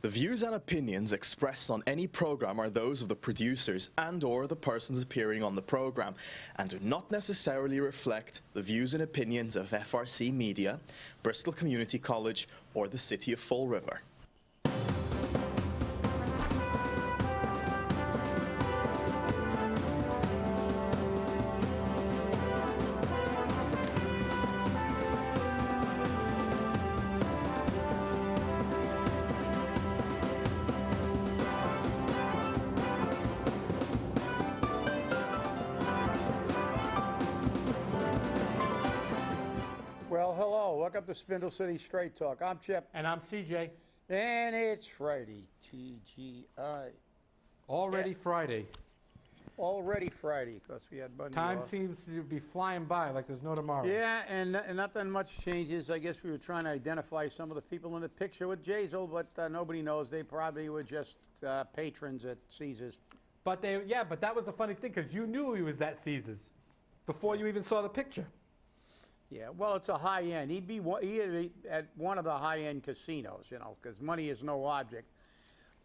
The views and opinions expressed on any program are those of the producers and/or the persons appearing on the program and do not necessarily reflect the views and opinions of FRC Media, Bristol Community College, or the City of Fall River. Well, hello. Welcome to Spindle City Straight Talk. I'm Chip. And I'm CJ. And it's Friday. TGI. Already Friday. Already Friday, because we had Monday Time off. seems to be flying by like there's no tomorrow. Yeah, and nothing much changes. I guess we were trying to identify some of the people in the picture with Jazel, but nobody knows. They probably were just patrons at Caesars. But that was a funny thing because you knew he was at Caesars before you even saw the picture. Yeah, well, it's a high end. He'd be at one of the high end casinos, you know, because money is no object.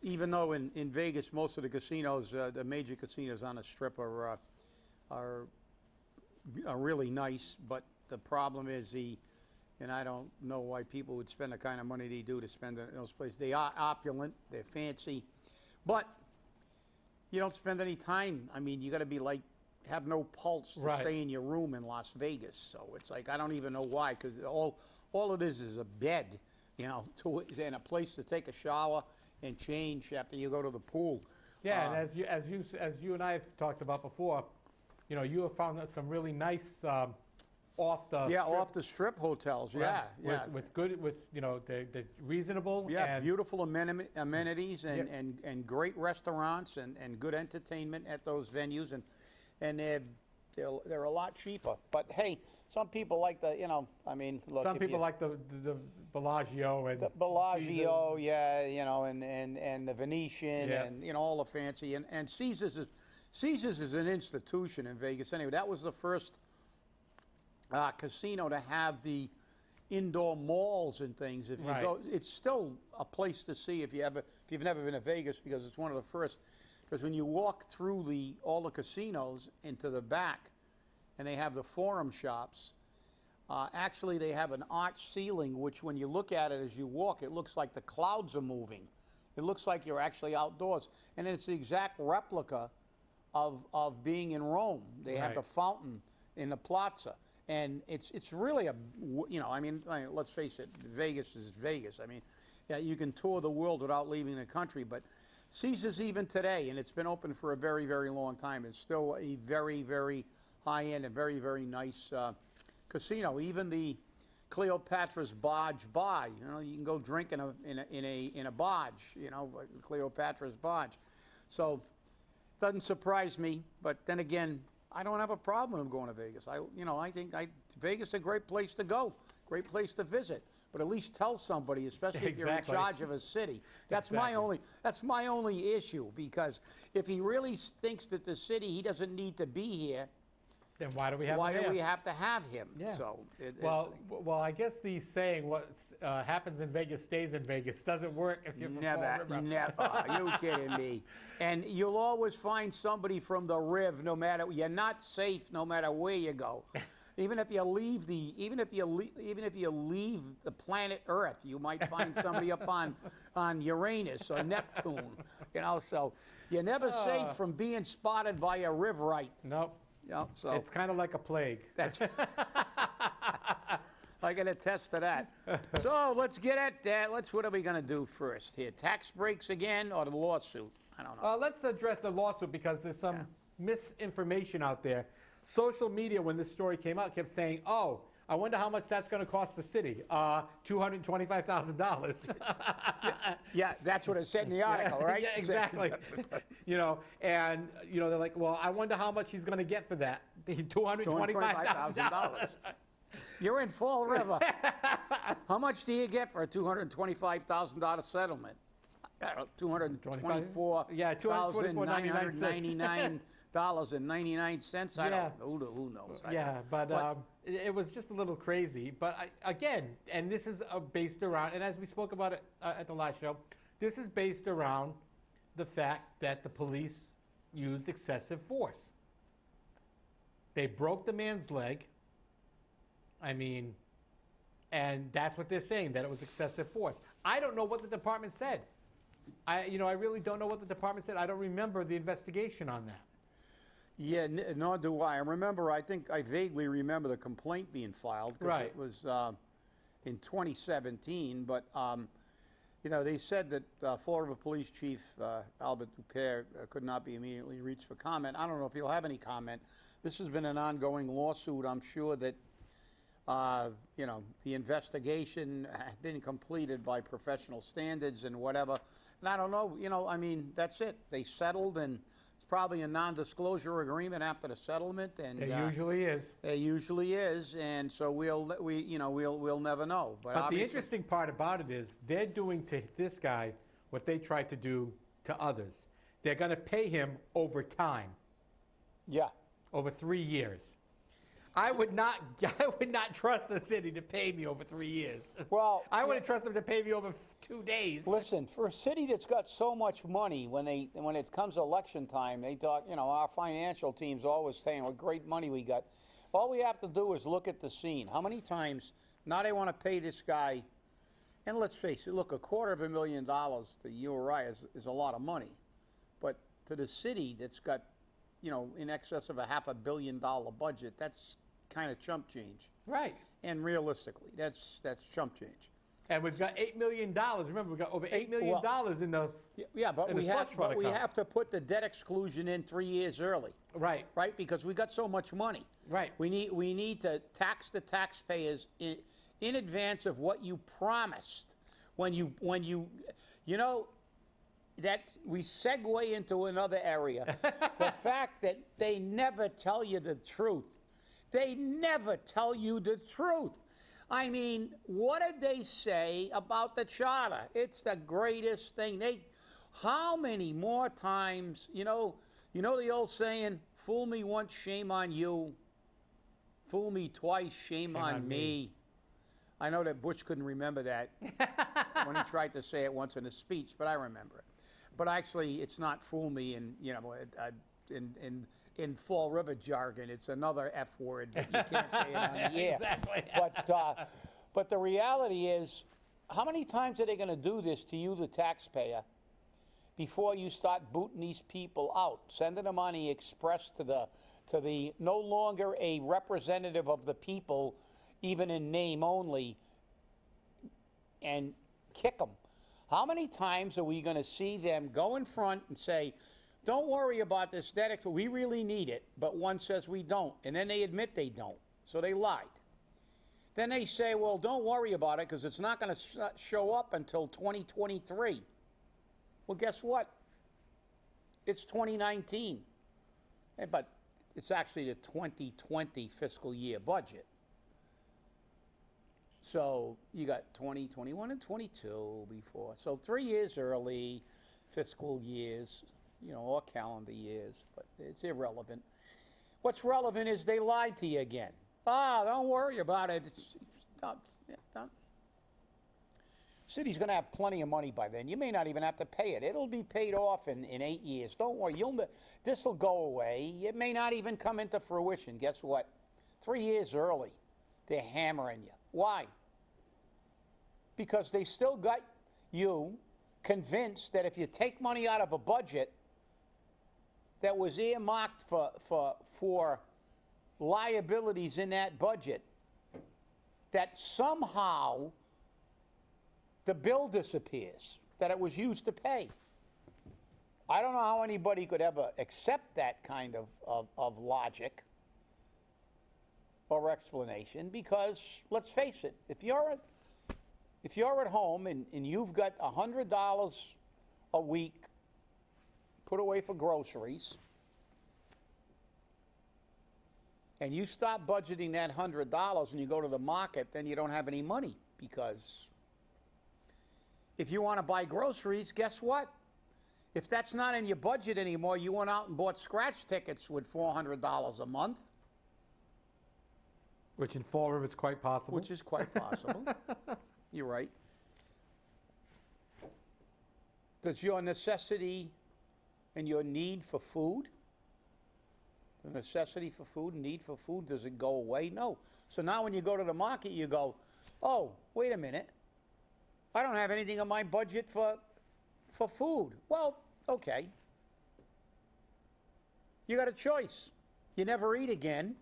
Even though in Vegas, most of the casinos, the major casinos on the Strip are really nice. But the problem is and I don't know why people would spend the kind of money they do to spend in those places. They are opulent, they're fancy, but you don't spend any time. I mean, you got to be like, have no pulse to stay in your room in Las Vegas. So it's like, I don't even know why, because all it is a bed, you know, and a place to take a shower and change after you go to the pool. Yeah, and as you and I have talked about before, you know, you have found some really nice off the strip hotels. Right. Yeah, with you know, they're reasonable. Yeah, and beautiful amenities and great restaurants and good entertainment at those venues, and they're a lot cheaper. But hey, some people like the, you know, I mean, look. Some people like the Bellagio and the Bellagio, yeah, you know, and the Venetian, and you know, all the fancy, and Caesars is an institution in Vegas anyway. That was the first casino to have the indoor malls and things. If you go, it's still a place to see if you've never been to Vegas, because it's one of the first. Because when you walk through all the casinos into the back, and they have the forum shops, actually they have an arch ceiling, which when you look at it as you walk, it looks like the clouds are moving. It looks like you're actually outdoors. And it's the exact replica of being in Rome. They have the fountain in the plaza. And it's really you know, I mean, let's face it, Vegas is Vegas. I mean, yeah, you can tour the world without leaving the country, but Caesars, even today, and it's been open for a very, very long time, it's still a very, very high-end and very, very nice casino. Even the Cleopatra's Barge Bar, you know, you can go drink in a barge, you know, like Cleopatra's Barge. So, doesn't surprise me. But then again, I don't have a problem with going to Vegas. I think Vegas is a great place to go, great place to visit. But at least tell somebody, especially if you're in charge of a city. That's my only issue, because if he really thinks that the city, he doesn't need to be here, then why do we have to have him? Yeah. So well, I guess the saying, what happens in Vegas stays in Vegas, doesn't work if you're from Fall River. Never. Are you kidding me? And you'll always find somebody from the Riv. No matter, you're not safe no matter where you go. Even if you leave the planet Earth, you might find somebody up on Uranus or Neptune. You know, so you're never safe from being spotted by a Riverite. Nope. Yep, so it's kind of like a plague. That's I can attest to that. So let's get at that. What are we going to do first here? Tax breaks again, or the lawsuit? I don't know. Let's address the lawsuit, because there's some misinformation out there. Social media, when this story came out, kept saying, "Oh, I wonder how much that's going to cost the city. $225,000." Yeah, that's what it said in the article, right? Yeah, exactly. You know, and you know, they're like, "Well, I wonder how much he's going to get for that. $225,000." You're in Fall River. How much do you get for a $225,000 settlement? $224,999. $224.99. I don't know. Who knows? But it was just a little crazy. But again, and this is based around, and as we spoke about it at the last show, This is based around the fact that the police used excessive force. They broke the man's leg. I mean, and that's what they're saying, that it was excessive force. I don't know what the department said. I really don't know what the department said. I don't remember the investigation on that. Yeah, nor do I. I vaguely remember the complaint being filed. Right. It was in 2017, but, they said that Fall River Police Chief Albert Dupere could not be immediately reached for comment. I don't know if he'll have any comment. This has been an ongoing lawsuit. I'm sure that, the investigation had been completed by professional standards and whatever. And I don't know, that's it. They settled, and it's probably a non-disclosure agreement after the settlement. And It usually is. It usually is, and so we'll never know. But the interesting part about it is they're doing to this guy what they tried to do to others. They're going to pay him over time. Yeah. Over 3 years. I would not trust the city to pay me over 3 years. Well, I wouldn't trust them to pay me over 2 days. Listen, for a city that's got so much money, when it comes election time, they talk. Our financial team's always saying what great money we got. All we have to do is look at the scene. How many times now they want to pay this guy? And let's face it. Look, $250,000 to URI is a lot of money, but to the city that's got, in excess of a $500 million budget, that's kind of chump change. Right. And realistically, that's chump change. And we've got $8 million. Remember, we've got over $8 million in the we have to put the debt exclusion in 3 years early. Right. Right, because we got so much money. Right. We need to tax the taxpayers in advance of what you promised when you that we segue into another area. The fact that they never tell you the truth. They never tell you the truth. I mean, what did they say about the charter? It's the greatest thing. How many more times, you know the old saying, fool me once, shame on you. Fool me twice, shame on me. I know that Bush couldn't remember that when he tried to say it once in a speech, but I remember it. But actually, it's not fool me in Fall River jargon. It's another F word that you can't say it on the air. Exactly. But the reality is, how many times are they going to do this to you, the taxpayer, before you start booting these people out, sending them on the express to the no longer a representative of the people, even in name only, and kick them? How many times are we going to see them go in front and say, don't worry about this debt, we really need it, but one says we don't, and then they admit they don't, so they lied. Then they say, well, don't worry about it because it's not going to show up until 2023. Well, guess what? It's 2019, but it's actually the 2020 fiscal year budget. So you got 20, 21, and 22 before. So 3 years early, fiscal years, or calendar years, but it's irrelevant. What's relevant is they lied to you again. Don't worry about it. City's going to have plenty of money by then. You may not even have to pay it. It'll be paid off in 8 years. Don't worry. This will go away. It may not even come into fruition. Guess what? 3 years early, they're hammering you. Why? Because they still got you convinced that if you take money out of a budget that was earmarked for liabilities in that budget, that somehow the bill disappears, that it was used to pay. I don't know how anybody could ever accept that kind of logic or explanation, because let's face it, if you're at home and you've got $100 a week put away for groceries, and you stop budgeting that $100 and you go to the market, then you don't have any money, because if you want to buy groceries, guess what? If that's not in your budget anymore, you went out and bought scratch tickets with $400 a month. Which in Fall River is quite possible. Which is quite possible. You're right. Does your necessity and your need for food, the necessity for food, need for food, does it go away? No. So now when you go to the market, you go, oh, wait a minute. I don't have anything in my budget for food. Well, okay. You got a choice. You never eat again,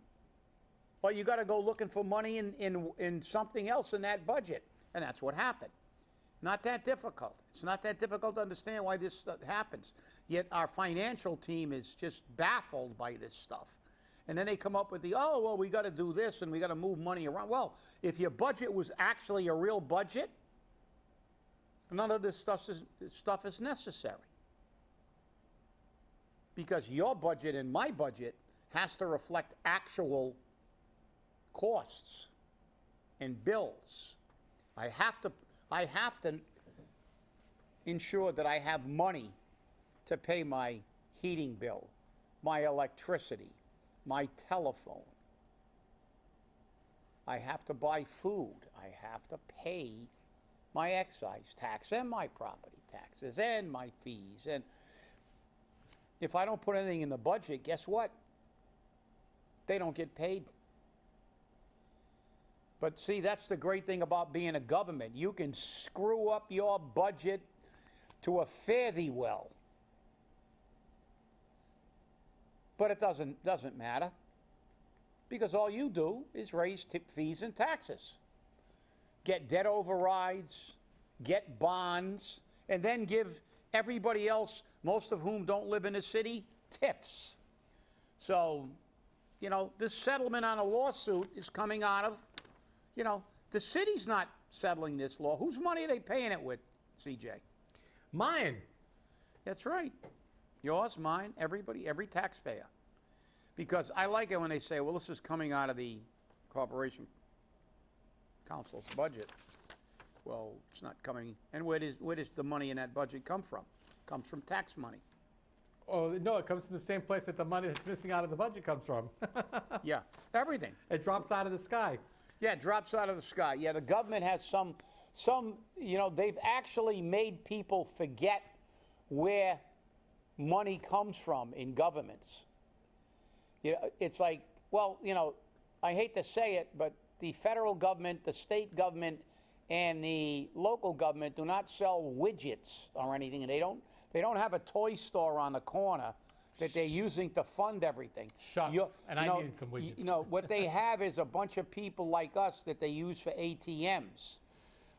or you got to go looking for money in something else in that budget. And that's what happened. Not that difficult. It's not that difficult to understand why this stuff happens. Yet our financial team is just baffled by this stuff. And then they come up with oh, well, we got to do this and we got to move money around. Well, if your budget was actually a real budget, none of this stuff is necessary. Because your budget and my budget has to reflect actual costs and bills. I have to ensure that I have money to pay my heating bill, my electricity, my telephone. I have to buy food. I have to pay my excise tax and my property taxes and my fees. And if I don't put anything in the budget, guess what? They don't get paid. But see, that's the great thing about being a government. You can screw up your budget to a fare thee well. But it doesn't matter, because all you do is raise tip fees and taxes, get debt overrides, get bonds, and then give everybody else, most of whom don't live in the city, tips. So, this settlement on a lawsuit is coming out of, the city's not settling this law. Whose money are they paying it with, CJ? Mine. That's right. Yours, mine, everybody, every taxpayer. Because I like it when they say, well, this is coming out of the Corporation Council's budget. Well, it's not coming. And where does the money in that budget come from? It comes from tax money. Oh, no, it comes from the same place that the money that's missing out of the budget comes from. Yeah, everything. It drops out of the sky. Yeah, it drops out of the sky. Yeah, the government has some, they've actually made people forget where money comes from in governments. It's like, well, I hate to say it, but the federal government, the state government, and the local government do not sell widgets or anything, and they don't have a toy store on the corner that they're using to fund everything. Shucks, I needed some widgets. What they have is a bunch of people like us that they use for ATMs,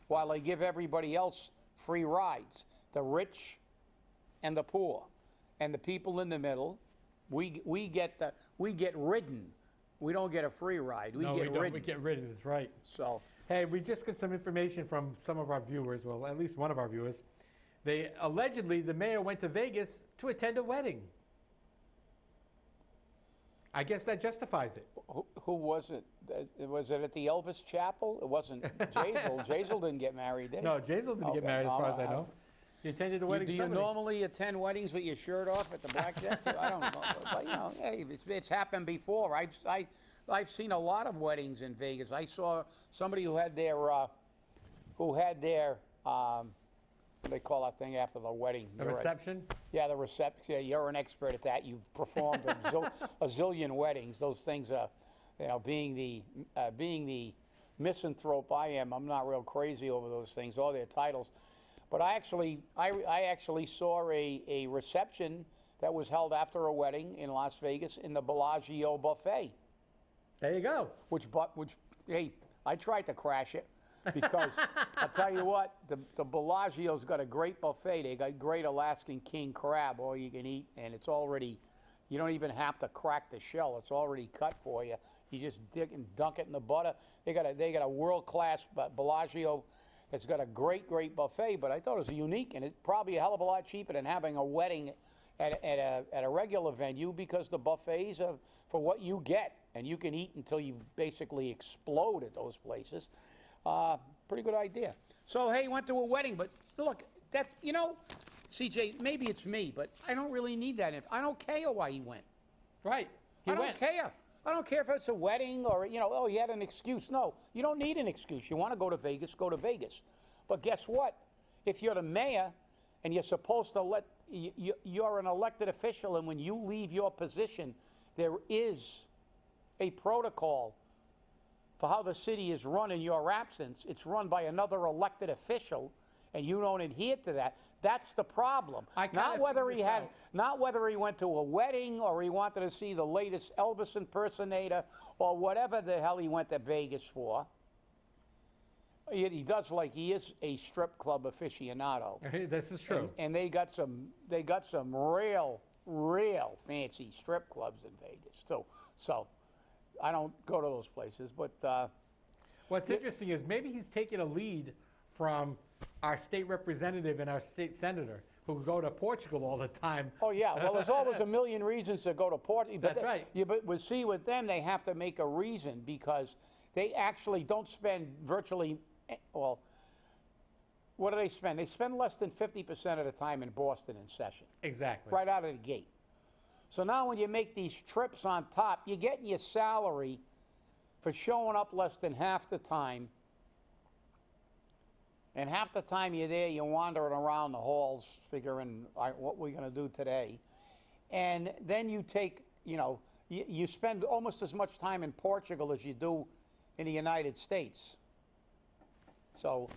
while they give everybody else free rides. The rich and the poor, and the people in the middle, we get ridden. We don't get a free ride. We get ridden. We get ridden. That's right. So, hey, we just got some information from some of our viewers. Well, at least one of our viewers. Allegedly, the mayor went to Vegas to attend a wedding. I guess that justifies it. Who was it? Was it at the Elvis Chapel? It wasn't Jazel. Jazel didn't get married, did he? No, Jazel didn't get married, as far as I know. He attended the wedding. Do you normally attend weddings with your shirt off at the blackjack? I don't know, but hey, it's happened before. I've seen a lot of weddings in Vegas. I saw somebody who had their what do they call that thing after the wedding? The reception? Yeah, the reception. Yeah, you're an expert at that. You've performed a zillion weddings. Those things are, being the misanthrope I am, I'm not real crazy over those things, all their titles. But I actually saw a reception that was held after a wedding in Las Vegas in the Bellagio buffet. There you go. Which hey, I tried to crash it. Because I'll tell you what, the Bellagio's got a great buffet. They got great Alaskan king crab, all you can eat, and it's already, you don't even have to crack the shell. It's already cut for you. You just dunk it in the butter. They got a world-class Bellagio that's got a great buffet, but I thought it was unique, and it's probably a hell of a lot cheaper than having a wedding at a regular venue, because the buffets are for what you get, and you can eat until you basically explode at those places. Pretty good idea. So, hey, went to a wedding, but look, that, CJ, maybe it's me, but I don't really need that. I don't care why he went. Right. I don't care. I don't care if it's a wedding or, oh, he had an excuse. No, you don't need an excuse. You want to go to Vegas, go to Vegas. But guess what? If you're the mayor and you're supposed to let, you're an elected official, and when you leave your position, there is a protocol for how the city is run in your absence. It's run by another elected official, and you don't adhere to that. That's the problem. Not whether he went to a wedding or he wanted to see the latest Elvis impersonator or whatever the hell he went to Vegas for. He does like he is a strip club aficionado. This is true. And they got some real fancy strip clubs in Vegas too. So I don't go to those places, but what's interesting is maybe he's taking a lead from our state representative and our state senator who go to Portugal all the time. Oh yeah, well there's always a million reasons to go to Portugal. That's right. Yeah, but we see with them they have to make a reason because they actually don't spend virtually, well, what do they spend? They spend less than 50% of the time in Boston in session. Exactly. Right out of the gate. So now when you make these trips on top, you're getting your salary for showing up less than half the time. And half the time you're there, you're wandering around the halls figuring what we're going to do today. And then you take, you spend almost as much time in Portugal as you do in the United States. So,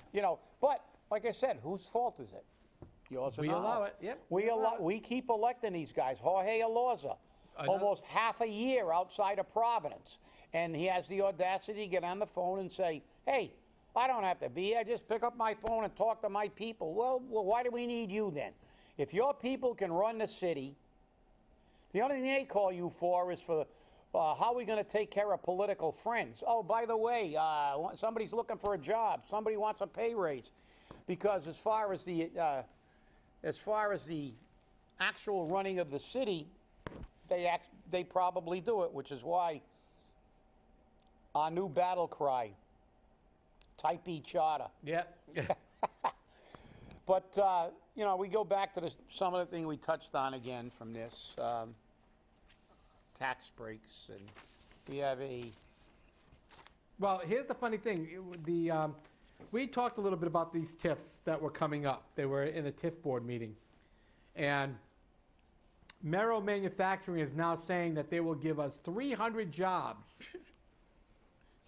but like I said, whose fault is it? Yours We and ours. allow it, yep. We keep electing these guys. Jorge Alorza, almost half a year outside of Providence. And he has the audacity to get on the phone and say, hey, I don't have to be here. I just pick up my phone and talk to my people. Well, why do we need you then? If your people can run the city, the only thing they call you for is for how are we going to take care of political friends? Oh, by the way, somebody's looking for a job. Somebody wants a pay raise. Because as far as the actual running of the city, they probably do it, which is why our new battle cry, Type E Charter. Yeah. But, we go back to some of the things we touched on again from this, tax breaks, and we have Well, here's the funny thing. We talked a little bit about these TIFs that were coming up. They were in the TIF board meeting. And Merrill Manufacturing is now saying that they will give us 300 jobs.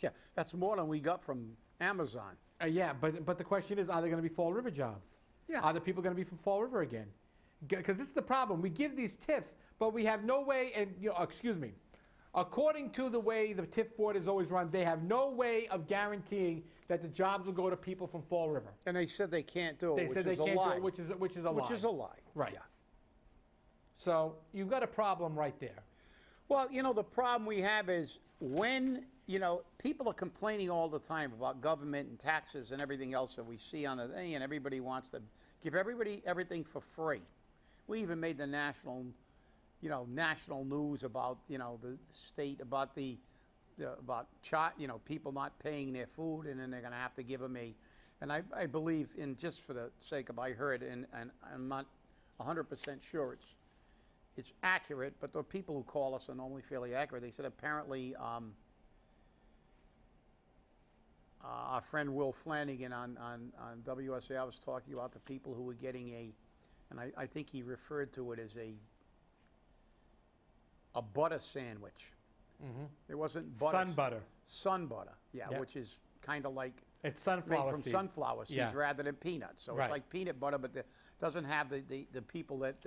Yeah, that's more than we got from Amazon. Yeah, but the question is, are they going to be Fall River jobs? Yeah. Are the people going to be from Fall River again? Because this is the problem. We give these TIFs, but we have no way, and excuse me, according to the way the TIF board is always run, they have no way of guaranteeing that the jobs will go to people from Fall River. And they said they can't do it, They said they can't do it, which is a lie. Which is a lie. Right. Yeah. So you've got a problem right there. Well, the problem we have is when, people are complaining all the time about government and taxes and everything else that we see on the thing, and everybody wants to give everybody everything for free. We even made the national news about, the state, about people not paying their food, and then they're going to have to give them and I believe just for the sake of I heard, and I'm not 100% sure it's accurate, but the people who call us are normally fairly accurate. They said apparently our friend Will Flanagan on WSA, I was talking about the people who were getting and I think he referred to it as a butter sandwich. Mm-hmm. It wasn't butter. Sun butter. Sun butter, yeah, Yep. which is kind of like It's sunflower made from seed. sunflower seeds Yeah. rather than peanuts. So Right. it's like peanut butter, but it doesn't have the people that,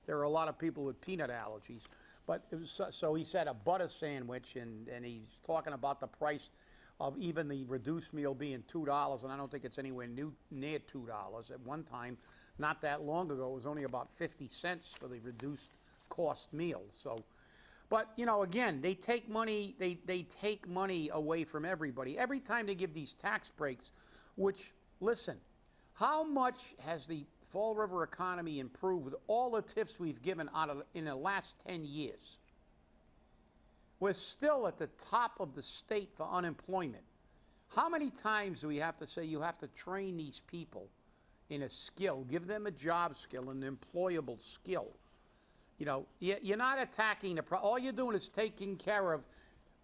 there are a lot of people with peanut allergies. But it was, so he said a butter sandwich, and he's talking about the price of even the reduced meal being $2, and I don't think it's anywhere near $2. At one time, not that long ago, it was only about 50 cents for the reduced cost meal. So, but again, they take money. They take money away from everybody every time they give these tax breaks. Which, listen, how much has the Fall River economy improved with all the TIFs we've given in the last 10 years? We're still at the top of the state for unemployment. How many times do we have to say you have to train these people in a skill, give them a job skill, an employable skill? You're not attacking all you're doing is taking care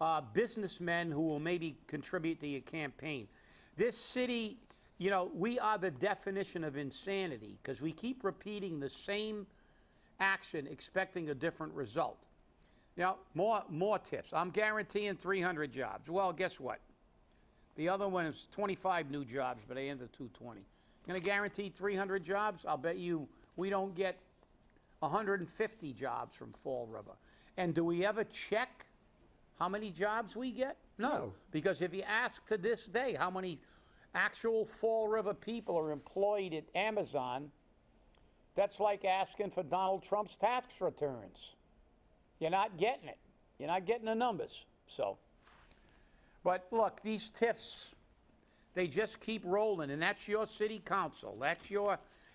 of businessmen who will maybe contribute to your campaign. This city you know, we are the definition of insanity because we keep repeating the same action expecting a different result. You know, more TIFs. I'm guaranteeing 300 jobs. Well, guess what? The other one is 25 new jobs, but they ended 220. Going to guarantee 300 jobs? I'll bet you we don't get 150 jobs from Fall River. And do we ever check how many jobs we get? No. Because if you ask to this day how many actual Fall River people are employed at Amazon, that's like asking for Donald Trump's tax returns. You're not getting it. You're not getting the numbers. So, but look, these TIFs, they just keep rolling, and that's your city council.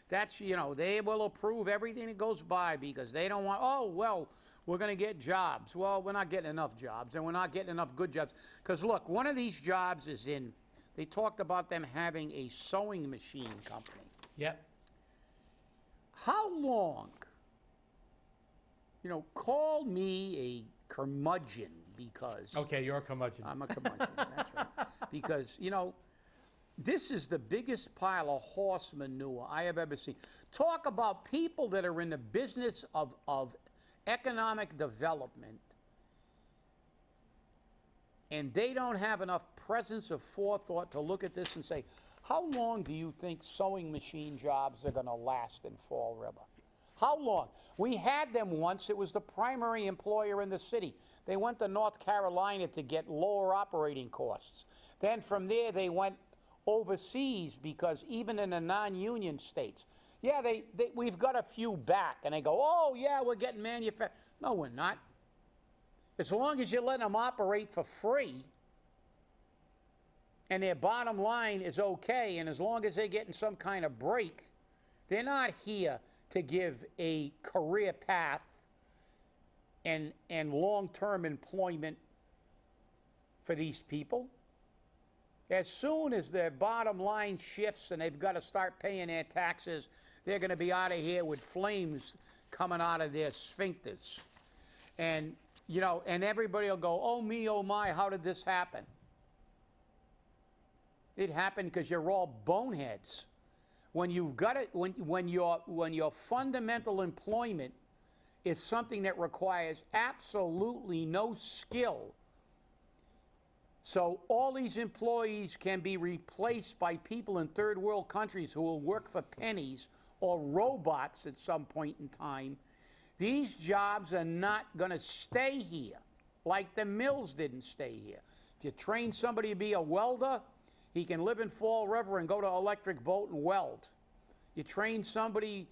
That's, you know, they will approve everything that goes by because they don't want, oh, well, we're going to get jobs. Well, we're not getting enough jobs, and we're not getting enough good jobs. Because, look, one of these jobs is in, they talked about them having a sewing machine company. Yep. How long, you know, call me a curmudgeon because... Okay, you're a curmudgeon. I'm a curmudgeon, that's right. Because, you know, this is the biggest pile of horse manure I have ever seen. Talk about people that are in the business of economic development, and they don't have enough presence of forethought to look at this and say, how long do you think sewing machine jobs are going to last in Fall River? How long? We had them once. It was the primary employer in the city. They went to North Carolina to get lower operating costs. Then from there, they went overseas because even in the non-union states, yeah, we've got a few back, and they go, oh, yeah, we're getting manufactured. No, we're not. As long as you let them operate for free and their bottom line is okay, and as long as they're getting some kind of break, they're not here to give a career path and long-term employment for these people. As soon as their bottom line shifts and they've got to start paying their taxes, they're going to be out of here with flames coming out of their sphincters. And, you know, and everybody will go, oh me, oh my, how did this happen? It happened because you're all boneheads. When you've got it, when your fundamental employment is something that requires absolutely no skill, so all these employees can be replaced by people in third world countries who will work for pennies or robots at some point in time. These jobs are not going to stay here like the mills didn't stay here. If you train somebody to be a welder, he can live in Fall River and go to Electric Boat and weld. You train somebody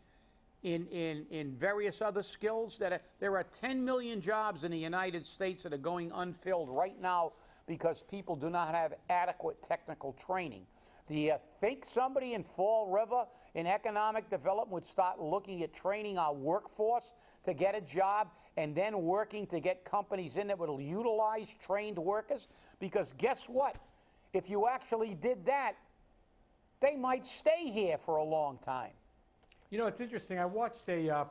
in various other skills. There are 10 million jobs in the United States that are going unfilled right now because people do not have adequate technical training. Do you think somebody in Fall River in economic development would start looking at training our workforce to get a job and then working to get companies in that will utilize trained workers? Because guess what? If you actually did that, they might stay here for a long time. You know, it's interesting. I watched a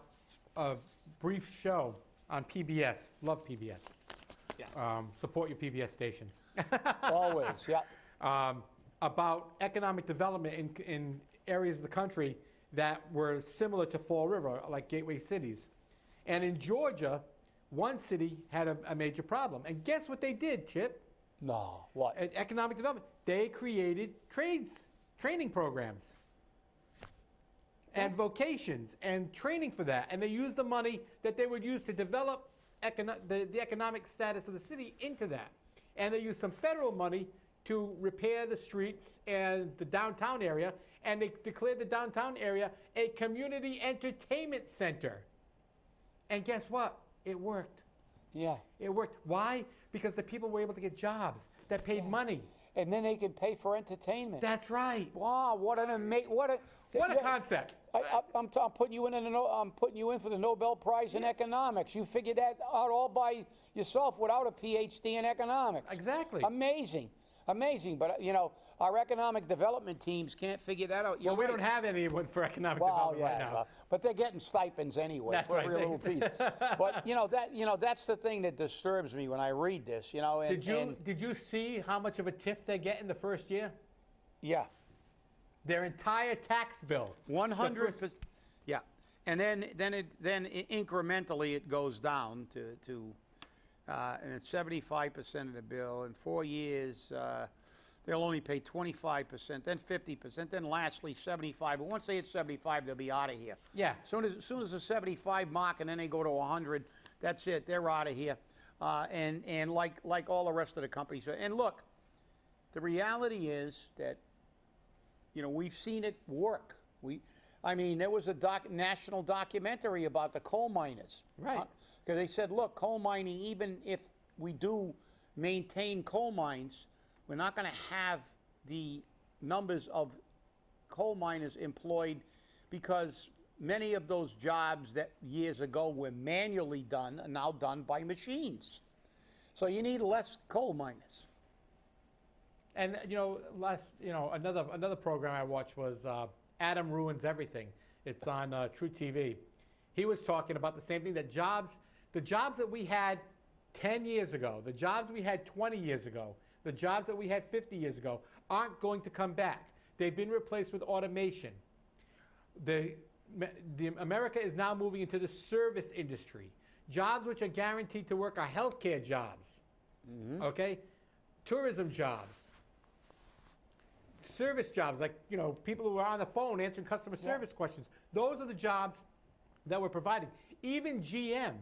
brief show on PBS. Love PBS. Yeah. Support your PBS stations. Always, yeah. About economic development in areas of the country that were similar to Fall River, like gateway cities. And in Georgia, one city had a major problem. And guess what they did, Chip? No, what? Economic development. They created training programs and vocations and training for that. And they used the money that they would use to develop the economic status of the city into that. And they used some federal money to repair the streets and the downtown area, and they declared the downtown area a community entertainment center. And guess what? It worked. Yeah. It worked. Why? Because the people were able to get jobs that paid money. And then they could pay for entertainment. That's right. Wow, what a concept. I'm putting you in I'm putting you in for the Nobel Prize in economics. You figured that out all by yourself without a PhD in economics. Exactly. Amazing. Amazing, but you know, our economic development teams can't figure that out. Well, we don't have anyone for economic development right now. But they're getting stipends anyway That's for right. every little piece. But that's the thing that disturbs me when I read this. You know, did you see how much of a TIF they get in the first year? Yeah. their entire tax bill. 100%. Yeah, and then incrementally it goes down to and it's 75% of the bill. In 4 years, they'll only pay 25%, then 50%, then lastly 75. But once they hit 75, they'll be out of here. Yeah. As soon as the 75 mark, and then they go to 100, that's it. They're out of here. And like all the rest of the companies. And look, the reality is that, you know, we've seen it work. I mean, there was a national documentary about the coal miners. Right. Because they said, look, coal mining, even if we do maintain coal mines, we're not going to have the numbers of coal miners employed because many of those jobs that years ago were manually done are now done by machines. So you need less coal miners. And another program I watched was Adam Ruins Everything. It's on True TV. He was talking about the same thing, that the jobs that we had 10 years ago, the jobs we had 20 years ago, the jobs that we had 50 years ago aren't going to come back. They've been replaced with automation. America is now moving into the service industry. Jobs which are guaranteed to work are healthcare jobs, okay? Tourism jobs. Service jobs, like, you know, people who are on the phone answering customer service questions. Those are the jobs that we're providing. Even GM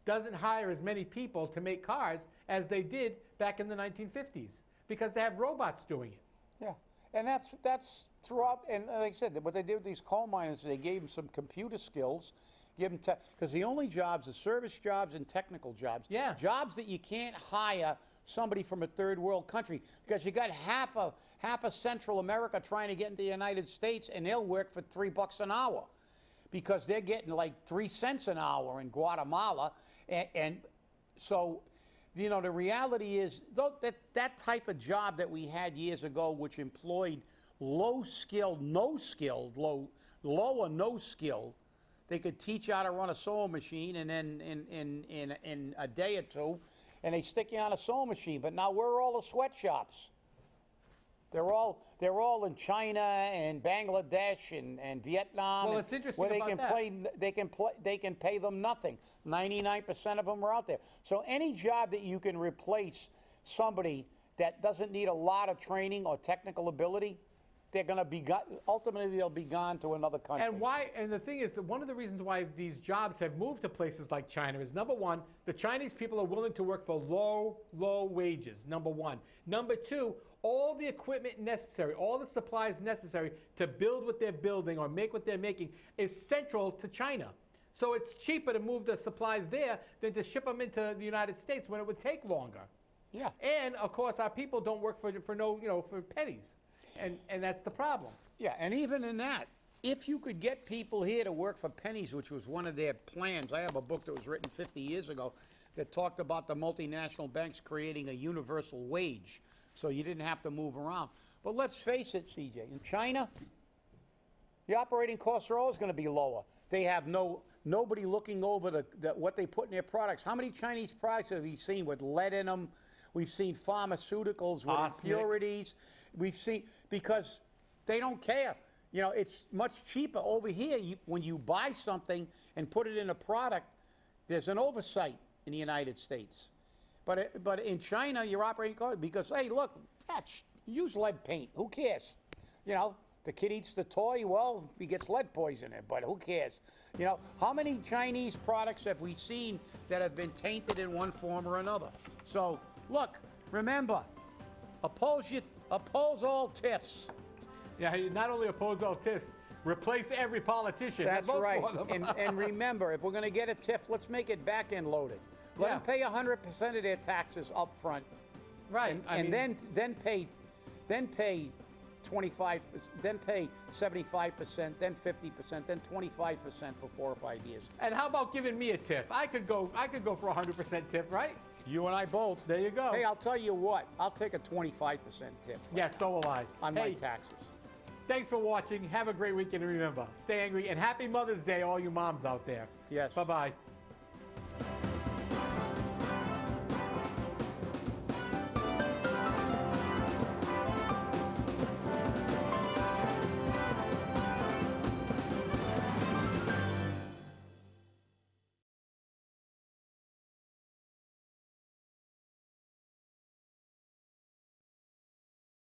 doesn't hire as many people to make cars as they did back in the 1950s because they have robots doing it. Yeah, and that's throughout. And like I said, what they did with these coal miners, they gave them some computer skills, because the only jobs are service jobs and technical jobs. Yeah. Jobs that you can't hire somebody from a third world country, because you got half of Central America trying to get into the United States, and they'll work for $3 an hour because they're getting like 3 cents an hour in Guatemala. And so, you know, the reality is that type of job that we had years ago, which employed low-skilled, no-skilled, low or no-skilled, they could teach how to run a sewing machine, and then in a day or two, and they stick you on a sewing machine. But now where are all the sweatshops? They're all in China and Bangladesh and Vietnam. Well, it's interesting where about that. They can pay them nothing. 99% of them are out there. So any job that you can replace somebody that doesn't need a lot of training or technical ability, they're going to be ultimately they'll be gone to another country. And the thing is that one of the reasons why these jobs have moved to places like China is, number one, the Chinese people are willing to work for low wages, number one. Number two, all the equipment necessary, all the supplies necessary to build what they're building or make what they're making is central to China. So it's cheaper to move the supplies there than to ship them into the United States when it would take longer. Yeah. And of course, our people don't work for pennies. And that's the problem. Yeah, and even in that, if you could get people here to work for pennies, which was one of their plans. I have a book that was written 50 years ago that talked about the multinational banks creating a universal wage, so you didn't have to move around. But let's face it, CJ, in China, the operating costs are always going to be lower. They have nobody looking over what they put in their products. How many Chinese products have you seen with lead in them? We've seen pharmaceuticals with impurities. We've seen, because they don't care. You know, it's much cheaper over here. When you buy something and put it in a product, there's an oversight in the United States. But in China, you're operating costs because, hey, look, use lead paint. Who cares? You know, the kid eats the toy, well, he gets lead poisoning, but who cares? You know, how many Chinese products have we seen that have been tainted in one form or another? So, look, remember, oppose all TIFs. Yeah, you not only oppose all TIFs, replace every politician. That's right. For them. and remember, if we're going to get a TIF, let's make it back-end loaded. Let them pay 100% of their taxes up front. Right. And then pay 25, then pay 75%, then 50%, then 25% for 4 or 5 years. And how about giving me a TIF? I could go for 100% TIF, right? You and I both. There you go. Hey, I'll tell you what. I'll take a 25% TIF. Yes, so will I. On my taxes. Thanks for watching. Have a great weekend. And remember, stay angry. And happy Mother's Day, all you moms out there. Yes. Bye-bye.